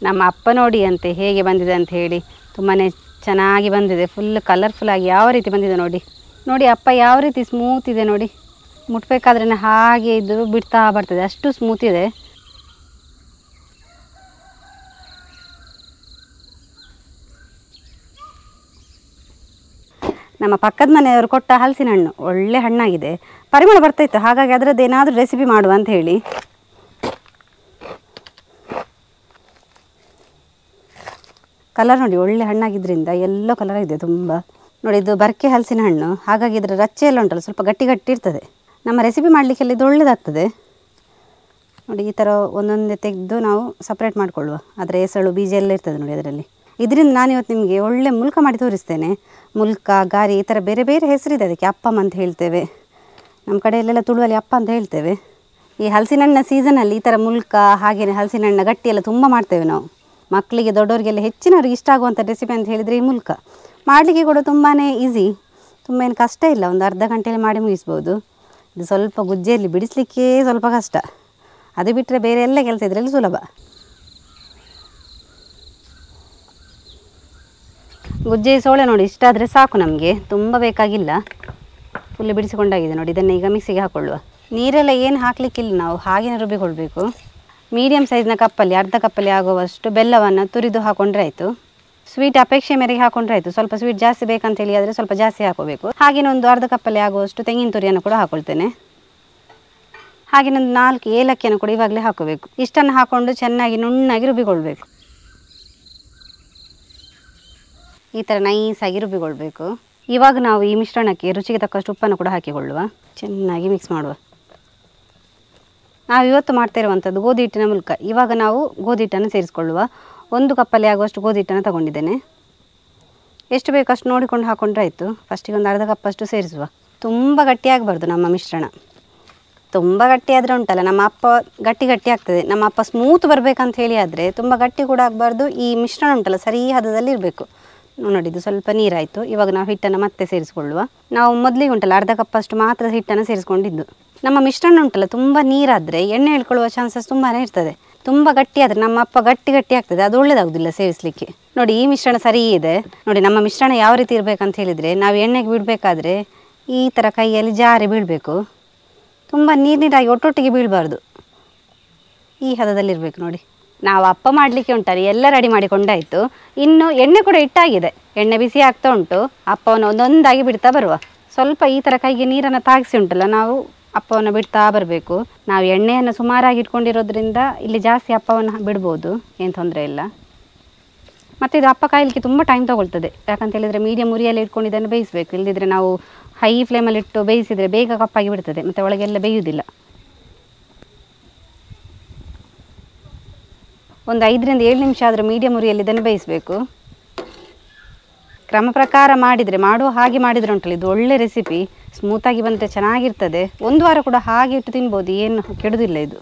ನಮ್ಮ ಅಪ್ಪ ನೋಡಿ ಅಂತೆ ಹೇಗೆ ಬಂದಿದೆ ಅಂತ ಹೇಳಿ. ತುಂಬಾ ಚೆನ್ನಾಗಿ ಬಂದಿದೆ, ಫುಲ್ ಕಲರ್ಫುಲ್ಲಾಗಿ ಯಾವ ರೀತಿ ಬಂದಿದೆ ನೋಡಿ. ನೋಡಿ ಅಪ್ಪ ಯಾವ ರೀತಿ ಸ್ಮೂತ್ ಇದೆ ನೋಡಿ, ಮುಟ್ಬೇಕಾದ್ರೆ ಹಾಗೆ ಇದು ಬಿಡ್ತಾ ಬರ್ತದೆ, ಅಷ್ಟು ಸ್ಮೂತ್ ಇದೆ. ನಮ್ಮ ಪಕ್ಕದ ಮನೆಯವರು ಕೊಟ್ಟ ಹಲಸಿನ ಹಣ್ಣು ಒಳ್ಳೆ ಹಣ್ಣಾಗಿದೆ, ಪರಿಮಳ ಬರ್ತಾಯಿತ್ತು. ಹಾಗಾಗಿ ಅದರದ್ದು ಏನಾದರೂ ರೆಸಿಪಿ ಮಾಡುವ ಅಂತ ಹೇಳಿ. ಕಲರ್ ನೋಡಿ ಒಳ್ಳೆ ಹಣ್ಣಾಗಿದ್ದರಿಂದ ಎಲ್ಲೋ ಕಲರ್ ಇದೆ ತುಂಬ. ನೋಡಿ ಇದು ಬರ್ಕೆ ಹಲಸಿನ ಹಣ್ಣು, ಹಾಗಾಗಿ ಇದರ ರಚ್ಚೆ ಎಲ್ಲ ಉಂಟಲ್ಲ ಸ್ವಲ್ಪ ಗಟ್ಟಿ ಗಟ್ಟಿ ಇರ್ತದೆ. ನಮ್ಮ ರೆಸಿಪಿ ಮಾಡಲಿಕ್ಕೆಲ್ಲ ಇದು ಒಳ್ಳೆಯದಾಗ್ತದೆ. ನೋಡಿ ಈ ಥರ ಒಂದೊಂದೇ ತೆಗೆದು ನಾವು ಸಪ್ರೇಟ್ ಮಾಡಿಕೊಳ್ಳುವ. ಅದರ ಎಸಳು ಬೀಜ ಎಲ್ಲ ಇರ್ತದೆ ನೋಡಿ ಅದರಲ್ಲಿ. ಇದರಿಂದ ನಾನಿವತ್ತು ನಿಮಗೆ ಒಳ್ಳೆ ಮುಲ್ಕ ಮಾಡಿ ತೋರಿಸ್ತೇನೆ. ಮುಲ್ಕ, ಗಾರಿ ಈ ಥರ ಬೇರೆ ಬೇರೆ ಹೆಸರಿದೆ ಅದಕ್ಕೆ. ಅಪ್ಪಮ್ಮ ಅಂತ ಹೇಳ್ತೇವೆ, ನಮ್ಮ ಕಡೆಯಲ್ಲೆಲ್ಲ ತುಳುವಲ್ಲಿ ಅಪ್ಪ ಅಂತ ಹೇಳ್ತೇವೆ. ಈ ಹಲಸಿನ ಹಣ್ಣಿನ ಸೀಸನಲ್ಲಿ ಈ ಥರ ಮುಲ್ಕ ಹಾಗೆಯೇ ಹಲಸಿನ ಹಣ್ಣ ಗಟ್ಟಿ ಎಲ್ಲ ತುಂಬ ಮಾಡ್ತೇವೆ ನಾವು. ಮಕ್ಕಳಿಗೆ ದೊಡ್ಡವರಿಗೆಲ್ಲ ಹೆಚ್ಚಿನವ್ರಿಗೆ ಇಷ್ಟ ಆಗುವಂಥ ರೆಸಿಪಿ ಅಂತ ಹೇಳಿದರೆ ಈ ಮುಲ್ಕ. ಮಾಡಲಿಕ್ಕೆ ಕೂಡ ತುಂಬಾ ಈಸಿ, ತುಂಬ ಏನು ಕಷ್ಟ ಇಲ್ಲ, ಒಂದು ಅರ್ಧ ಗಂಟೆಯಲ್ಲಿ ಮಾಡಿ ಮುಗಿಸ್ಬೋದು. ಇದು ಸ್ವಲ್ಪ ಗುಜ್ಜೆಯಲ್ಲಿ ಬಿಡಿಸಲಿಕ್ಕೆ ಸ್ವಲ್ಪ ಕಷ್ಟ, ಅದು ಬಿಟ್ಟರೆ ಬೇರೆ ಎಲ್ಲ ಕೆಲಸ ಇದರಲ್ಲಿ ಸುಲಭ. ಗುಜ್ಜೆ ಸೋಳೆ ನೋಡಿ ಇಷ್ಟಾದರೆ ಸಾಕು ನಮಗೆ, ತುಂಬ ಬೇಕಾಗಿಲ್ಲ. ಫುಲ್ ಬಿಡಿಸಿಕೊಂಡಾಗಿದೆ ನೋಡಿ. ಇದನ್ನು ಈಗ ಮಿಕ್ಸಿಗೆ ಹಾಕ್ಕೊಳ್ಳುವ. ನೀರೆಲ್ಲ ಏನು ಹಾಕಲಿಕ್ಕಿಲ್ಲ, ನಾವು ಹಾಗೆಯೇ ರುಬ್ಬಿಕೊಳ್ಬೇಕು. ಮೀಡಿಯಮ್ ಸೈಜ್ನ ಕಪ್ಪಲ್ಲಿ ಅರ್ಧ ಕಪ್ಪಲ್ಲಿ ಆಗುವಷ್ಟು ಬೆಲ್ಲವನ್ನು ತುರಿದು ಹಾಕೊಂಡ್ರೆ ಆಯಿತು. ಸ್ವೀಟ್ ಅಪೇಕ್ಷೆ ಮೇರೆಗೆ ಹಾಕೊಂಡ್ರೆ ಆಯಿತು. ಸ್ವಲ್ಪ ಸ್ವೀಟ್ ಜಾಸ್ತಿ ಬೇಕಂತೇಳಿ ಆದರೆ ಸ್ವಲ್ಪ ಜಾಸ್ತಿ ಹಾಕೋಬೇಕು. ಹಾಗೆಯೇ ಒಂದು ಅರ್ಧ ಕಪ್ಪಲ್ಲಿ ಆಗುವಷ್ಟು ತೆಂಗಿನ ತುರಿಯನ್ನು ಕೂಡ ಹಾಕ್ಕೊಳ್ತೇನೆ. ಹಾಗೆಯೇ ಒಂದು 4 ಏಲಕ್ಕಿಯನ್ನು ಕೂಡ ಇವಾಗಲೇ ಹಾಕೋಬೇಕು. ಇಷ್ಟನ್ನು ಹಾಕ್ಕೊಂಡು ಚೆನ್ನಾಗಿ ನುಣ್ಣಾಗಿ ರುಬ್ಬಿಕೊಳ್ಬೇಕು. ಈ ಥರ ನೈಸಾಗಿ ರುಬ್ಬಿಕೊಳ್ಬೇಕು. ಇವಾಗ ನಾವು ಈ ಮಿಶ್ರಣಕ್ಕೆ ರುಚಿಗೆ ತಕ್ಕಷ್ಟು ಉಪ್ಪನ್ನು ಕೂಡ ಹಾಕಿಕೊಳ್ಳುವ. ಚೆನ್ನಾಗಿ ಮಿಕ್ಸ್ ಮಾಡುವ. ನಾವು ಇವತ್ತು ಮಾಡ್ತಾ ಇರುವಂಥದ್ದು ಗೋಧಿ ಹಿಟ್ಟಿನ ಮುಲ್ಕ. ಇವಾಗ ನಾವು ಗೋಧಿ ಹಿಟ್ಟನ್ನು ಸೇರಿಸ್ಕೊಳ್ಳುವ. 1 ಕಪ್ಪಲ್ಲಿ ಆಗುವಷ್ಟು ಗೋಧಿ ಹಿಟ್ಟನ್ನು ತಗೊಂಡಿದ್ದೇನೆ. ಎಷ್ಟು ಬೇಕು ಅಷ್ಟು ನೋಡಿಕೊಂಡು ಹಾಕ್ಕೊಂಡ್ರೆ ಆಯಿತು. ಫಸ್ಟಿಗೆ ಒಂದು ಅರ್ಧ ಕಪ್ಪಷ್ಟು ಸೇರಿಸುವ. ತುಂಬ ಗಟ್ಟಿಯಾಗಬಾರ್ದು ನಮ್ಮ ಮಿಶ್ರಣ. ತುಂಬ ಗಟ್ಟಿಯಾದರೆ ಉಂಟಲ್ಲ ನಮ್ಮ ಅಪ್ಪ ಗಟ್ಟಿ ಗಟ್ಟಿ ಆಗ್ತದೆ. ನಮ್ಮ ಅಪ್ಪ ಸ್ಮೂತ್ ಬರಬೇಕಂತ ಹೇಳಿ ಆದರೆ ತುಂಬ ಗಟ್ಟಿ ಕೂಡ ಆಗಬಾರ್ದು. ಈ ಮಿಶ್ರಣ ಉಂಟಲ್ಲ ಸರಿ ಹದದಲ್ಲಿ ಇರಬೇಕು. ನೋಡಿದ್ದು ಸ್ವಲ್ಪ ನೀರಾಯಿತು. ಇವಾಗ ನಾವು ಹಿಟ್ಟನ್ನು ಮತ್ತೆ ಸೇರಿಸ್ಕೊಳ್ಳುವ. ನಾವು ಮೊದಲಿಗೆ ಉಂಟಲ್ಲ ಅರ್ಧ ಕಪ್ಪಷ್ಟು ಮಾತ್ರ ಹಿಟ್ಟನ್ನು ಸೇರಿಸ್ಕೊಂಡಿದ್ದು. ನಮ್ಮ ಮಿಶ್ರಣ ಉಂಟಲ್ಲ ತುಂಬ ನೀರಾದರೆ ಎಣ್ಣೆ ಇಳ್ಕೊಳ್ಳುವ ಚಾನ್ಸಸ್ ತುಂಬಾ ಇರ್ತದೆ. ತುಂಬ ಗಟ್ಟಿ ಆದರೆ ನಮ್ಮ ಅಪ್ಪ ಗಟ್ಟಿ ಗಟ್ಟಿ ಆಗ್ತದೆ, ಅದು ಒಳ್ಳೆಯದಾಗೋದಿಲ್ಲ ಸೇವಿಸಲಿಕ್ಕೆ. ನೋಡಿ ಈ ಮಿಶ್ರಣ ಸರಿ ಇದೆ. ನೋಡಿ ನಮ್ಮ ಮಿಶ್ರಣ ಯಾವ ರೀತಿ ಇರಬೇಕಂತ ಹೇಳಿದರೆ, ನಾವು ಎಣ್ಣೆಗೆ ಬಿಡಬೇಕಾದ್ರೆ ಈ ಥರ ಕೈಯಲ್ಲಿ ಜಾರಿ ಬೀಳಬೇಕು. ತುಂಬ ನೀರಾಗಿ ಒಟ್ಟೊಟ್ಟಿಗೆ ಬೀಳಬಾರ್ದು, ಈ ಹದದಲ್ಲಿರಬೇಕು. ನೋಡಿ ನಾವು ಅಪ್ಪ ಮಾಡಲಿಕ್ಕೆ ಉಂಟಲ್ಲ ಎಲ್ಲ ರೆಡಿ ಮಾಡಿಕೊಂಡಾಯಿತು. ಇನ್ನು ಎಣ್ಣೆ ಕೂಡ ಇಟ್ಟಾಗಿದೆ, ಎಣ್ಣೆ ಬಿಸಿ ಆಗ್ತಾ ಉಂಟು. ಅಪ್ಪವನ್ನು ಒಂದೊಂದಾಗಿ ಬಿಡ್ತಾ ಬರುವ. ಸ್ವಲ್ಪ ಈ ಥರ ಕೈಗೆ ನೀರನ್ನು ತಾಗಿಸಿ ಉಂಟಲ್ಲ ನಾವು ಅಪ್ಪವನ್ನು ಬಿಡ್ತಾ ಬರಬೇಕು. ನಾವು ಎಣ್ಣೆಯನ್ನು ಸುಮಾರಾಗಿ ಇಟ್ಕೊಂಡಿರೋದ್ರಿಂದ ಇಲ್ಲಿ ಜಾಸ್ತಿ ಅಪ್ಪವನ್ನು ಬಿಡ್ಬೋದು, ಏನು ತೊಂದರೆ ಇಲ್ಲ. ಮತ್ತು ಇದು ಅಪ್ಪ ಕಾಯಲಿಕ್ಕೆ ತುಂಬ ಟೈಮ್ ತೊಗೊಳ್ತದೆ. ಯಾಕಂತ ಹೇಳಿದರೆ ಮೀಡಿಯಮ್ ಉರಿಯಲ್ಲಿ ಇಟ್ಕೊಂಡು ಇದನ್ನು ಬೇಯಿಸಬೇಕು. ಇಲ್ಲದಿದ್ದರೆ ನಾವು ಹೈ ಫ್ಲೇಮಲ್ಲಿ ಇಟ್ಟು ಬೇಯಿಸಿದರೆ ಬೇಗ ಕಪ್ಪಾಗಿ ಬಿಡ್ತದೆ, ಮತ್ತು ಒಳಗೆಲ್ಲ ಬೇಯುವುದಿಲ್ಲ. ಒಂದು 5 ರಿಂದ 7 ನಿಮಿಷ ಆದರೂ ಮೀಡಿಯಮ್ ಉರಿಯಲ್ಲಿ ಇದನ್ನು ಬೇಯಿಸಬೇಕು. ಕ್ರಮ ಪ್ರಕಾರ ಮಾಡಿದರೆ, ಮಾಡುವ ಹಾಗೆ ಮಾಡಿದರೆ ಉಂಟಲ್ಲ ಇದು ಒಳ್ಳೆ ರೆಸಿಪಿ. ಸ್ಮೂತಾಗಿ ಬಂದರೆ ಚೆನ್ನಾಗಿರ್ತದೆ. 1 ವಾರ ಕೂಡ ಹಾಗೆ ಇಟ್ಟು ತಿನ್ಬೋದು, ಏನು ಕೆಡುವುದಿಲ್ಲ ಇದು.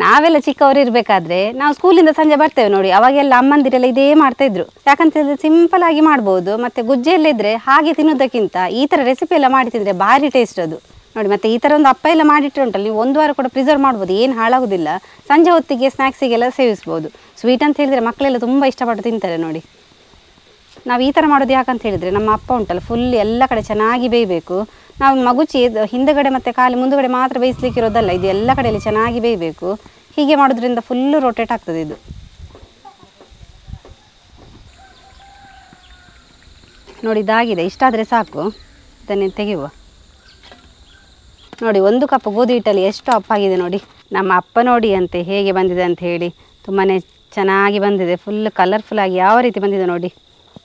ನಾವೆಲ್ಲ ಚಿಕ್ಕವರು ಇರಬೇಕಾದ್ರೆ ನಾವು ಸ್ಕೂಲಿಂದ ಸಂಜೆ ಬರ್ತೇವೆ ನೋಡಿ, ಅವಾಗೆಲ್ಲ ಅಮ್ಮಂದಿರೆಲ್ಲ ಇದೇ ಮಾಡ್ತಾಯಿದ್ರು. ಯಾಕಂತ ಹೇಳಿದ್ರೆ ಸಿಂಪಲ್ ಆಗಿ ಮಾಡ್ಬೋದು. ಮತ್ತು ಗುಜ್ಜೆಲ್ಲ ಇದ್ದರೆ ಹಾಗೆ ತಿನ್ನೋದಕ್ಕಿಂತ ಈ ಥರ ರೆಸಿಪಿ ಎಲ್ಲ ಮಾಡಿ ತಿಂದರೆ ಭಾರಿ ಟೇಸ್ಟ್ ಅದು ನೋಡಿ. ಮತ್ತು ಈ ಥರ ಒಂದು ಅಪ್ಪ ಎಲ್ಲ ಮಾಡಿಟ್ಟರೆ ಉಂಟಲ್ಲ, ನೀವು 1 ವಾರ ಕೂಡ ಪ್ರಿಸರ್ವ್ ಮಾಡ್ಬೋದು, ಏನು ಹಾಳಾಗೋದಿಲ್ಲ. ಸಂಜೆ ಹೊತ್ತಿಗೆ ಸ್ನ್ಯಾಕ್ಸಿಗೆಲ್ಲ ಸೇವಿಸ್ಬೋದು. ಸ್ವೀಟ್ ಅಂತ ಹೇಳಿದರೆ ಮಕ್ಕಳೆಲ್ಲ ತುಂಬ ಇಷ್ಟಪಟ್ಟು ತಿಂತಾರೆ ನೋಡಿ. ನಾವು ಈ ಥರ ಮಾಡೋದು ಯಾಕಂತ ಹೇಳಿದರೆ, ನಮ್ಮ ಅಪ್ಪ ಉಂಟಲ್ಲ ಫುಲ್ ಎಲ್ಲ ಕಡೆ ಚೆನ್ನಾಗಿ ಬೇಯಬೇಕು. ನಾವು ಮಗುಚಿ ಹಿಂದಗಡೆ ಮತ್ತು ಖಾಲಿ ಮುಂದುಗಡೆ ಮಾತ್ರ ಬೇಯಿಸ್ಲಿಕ್ಕೆ ಇರೋದಲ್ಲ, ಇದು ಎಲ್ಲ ಕಡೆಯಲ್ಲಿ ಚೆನ್ನಾಗಿ ಬೇಯಬೇಕು. ಹೀಗೆ ಮಾಡೋದ್ರಿಂದ ಫುಲ್ಲು ರೊಟೇಟ್ ಆಗ್ತದೆ ಇದು. ನೋಡಿ ಇದಾಗಿದೆ, ಇಷ್ಟಾದರೆ ಸಾಕು. ಇದನ್ನೇ ತೆಗೆಯುವ. ನೋಡಿ 1 ಕಪ್ ಗೋಧಿ ಹಿಟ್ಟಲ್ಲಿ ಎಷ್ಟು ಅಪ್ಪಾಗಿದೆ ನೋಡಿ. ನಮ್ಮ ಅಪ್ಪ ನೋಡಿ ಅಂತೆ ಹೇಗೆ ಬಂದಿದೆ ಅಂತ ಹೇಳಿ. ತುಂಬಾ ಚೆನ್ನಾಗಿ ಬಂದಿದೆ, ಫುಲ್ ಕಲರ್ಫುಲ್ಲಾಗಿ ಯಾವ ರೀತಿ ಬಂದಿದೆ ನೋಡಿ.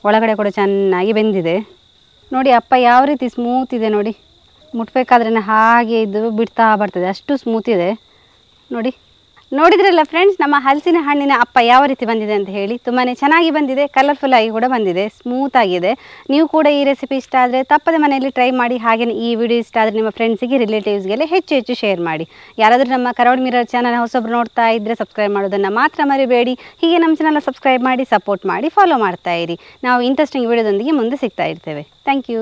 ಒಳಗಡೆ ಕೂಡ ಚೆನ್ನಾಗಿ ಬೆಂದಿದೆ ನೋಡಿ. ಅಪ್ಪ ಯಾವ ರೀತಿ ಸ್ಮೂತ್ ಇದೆ ನೋಡಿ, ಮುಟ್ಬೇಕಾದ್ರೆ ಹಾಗೆ ಇದು ಬಿಡ್ತಾ ಬರ್ತದೆ, ಅಷ್ಟು ಸ್ಮೂತ್ ಇದೆ ನೋಡಿ. ನೋಡಿದ್ರಲ್ಲ ಫ್ರೆಂಡ್ಸ್, ನಮ್ಮ ಹಲಸಿನ ಹಣ್ಣಿನ ಅಪ್ಪ ಯಾವ ರೀತಿ ಬಂದಿದೆ ಅಂತ ಹೇಳಿ. ತುಂಬಾ ಚೆನ್ನಾಗಿ ಬಂದಿದೆ, ಕಲರ್ಫುಲ್ಲಾಗಿ ಕೂಡ ಬಂದಿದೆ, ಸ್ಮೂತ್ ಆಗಿದೆ. ನೀವು ಕೂಡ ಈ ರೆಸಿಪಿ ಇಷ್ಟ ಆದರೆ ತಪ್ಪದೆ ಮನೆಯಲ್ಲಿ ಟ್ರೈ ಮಾಡಿ. ಹಾಗೆಯೇ ಈ ವಿಡಿಯೋ ಇಷ್ಟ ಆದರೆ ನಿಮ್ಮ ಫ್ರೆಂಡ್ಸಿಗೆ ರಿಲೇಟಿವ್ಸ್ಗೆಲ್ಲ ಹೆಚ್ಚು ಶೇರ್ ಮಾಡಿ. ಯಾರಾದರೂ ನಮ್ಮ ಕರಾವಳಿ ಮಿರರ್ ಚಾನಲ್ ಹೊಸೊಬ್ಬರು ನೋಡ್ತಾ ಇದ್ದರೆ ಸಬ್ಸ್ಕ್ರೈಬ್ ಮಾಡೋದನ್ನು ಮಾತ್ರ ಮರಿಬೇಡಿ. ಹೀಗೆ ನಮ್ಮ ಚಾನಲ್ ಸಬ್ಸ್ಕ್ರೈಬ್ ಮಾಡಿ, ಸಪೋರ್ಟ್ ಮಾಡಿ, ಫಾಲೋ ಮಾಡ್ತಾ ಇರಿ. ನಾವು ಇಂಟ್ರೆಸ್ಟಿಂಗ್ ವಿಡಿಯೋದೊಂದಿಗೆ ಮುಂದೆ ಸಿಗ್ತಾ ಇರ್ತೇವೆ. Thank you.